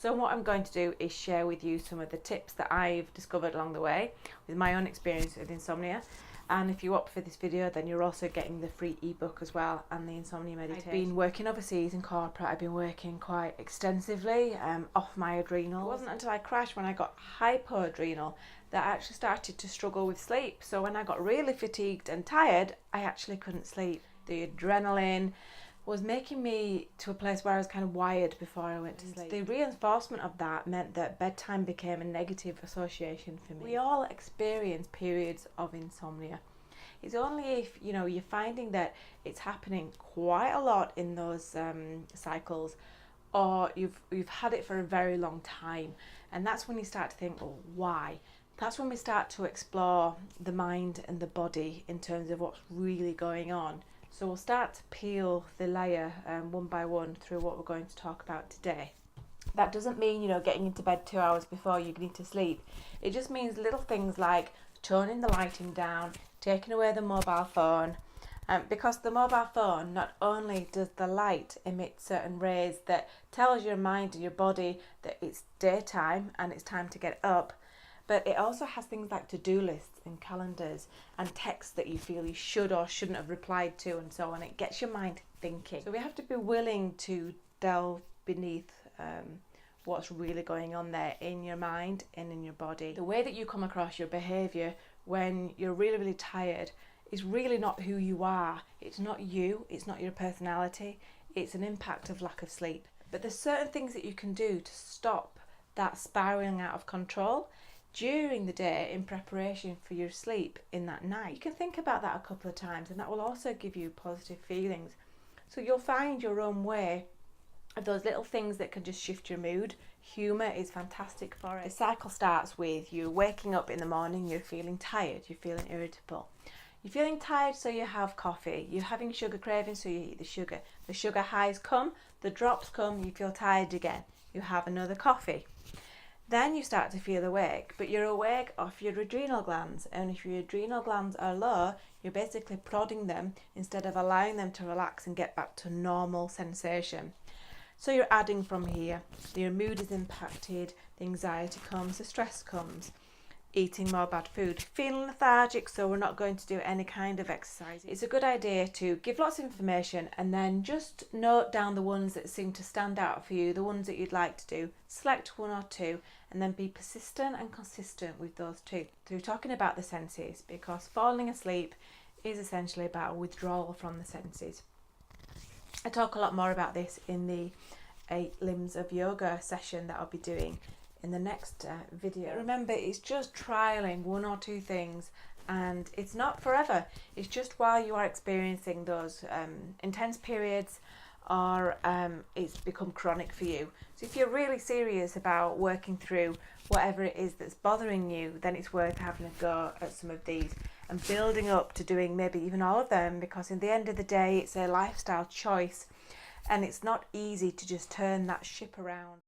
So what I'm going to do is share with you some of the tips that I've discovered along the way with my own experience with insomnia. And if you opt for this video, then you're also getting the free ebook as well and the insomnia meditation. I've been working overseas in corporate. I've been working quite extensively off my adrenals. It wasn't until I crashed when I got hypoadrenal that I actually started to struggle with sleep. So when I got really fatigued and tired, I actually couldn't sleep. The adrenaline was making me to a place where I was kind of wired before I went to sleep. The reinforcement of that meant that bedtime became a negative association for me. We all experience periods of insomnia. It's only if you're finding that it's happening quite a lot in those cycles, or you've had it for a very long time, and that's when you start to think, oh, why? That's when we start to explore the mind and the body in terms of what's really going on. So we'll start to peel the layer one by one through what we're going to talk about today. That doesn't mean, getting into bed 2 hours before you need to sleep. It just means little things like toning the lighting down, taking away the mobile phone, because the mobile phone, not only does the light emit certain rays that tells your mind and your body that it's daytime and it's time to get up, but it also has things like to-do lists and calendars and texts that you feel you should or shouldn't have replied to and so on. It gets your mind thinking. So we have to be willing to delve beneath what's really going on there in your mind and in your body. The way that you come across, your behaviour when you're really, really tired is really not who you are. It's not you, it's not your personality, it's an impact of lack of sleep. But there's certain things that you can do to stop that spiralling out of control during the day in preparation for your sleep in that night. You can think about that a couple of times, and that will also give you positive feelings. So you'll find your own way of those little things that can just shift your mood. Humour is fantastic for it. The cycle starts with you waking up in the morning, you're feeling tired, you're feeling irritable. You're feeling tired, so you have coffee. You're having sugar cravings, so you eat the sugar. The sugar highs come, the drops come, you feel tired again. You have another coffee. Then you start to feel awake, but you're awake off your adrenal glands, and if your adrenal glands are low, you're basically prodding them instead of allowing them to relax and get back to normal sensation. So you're adding from here. Your mood is impacted, the anxiety comes, the stress comes, eating more bad food, feeling lethargic, so we're not going to do any kind of exercise. It's a good idea to give lots of information and then just note down the ones that seem to stand out for you, the ones that you'd like to do. Select one or two and then be persistent and consistent with those two. So we're talking about the senses, because falling asleep is essentially about withdrawal from the senses. I talk a lot more about this in the 8 limbs of yoga session that I'll be doing in the next video. Remember, it's just trialing one or two things, and it's not forever. It's just while you are experiencing those intense periods, or it's become chronic for you. So if you're really serious about working through whatever it is that's bothering you, then it's worth having a go at some of these and building up to doing maybe even all of them, because in the end of the day, it's a lifestyle choice and it's not easy to just turn that ship around.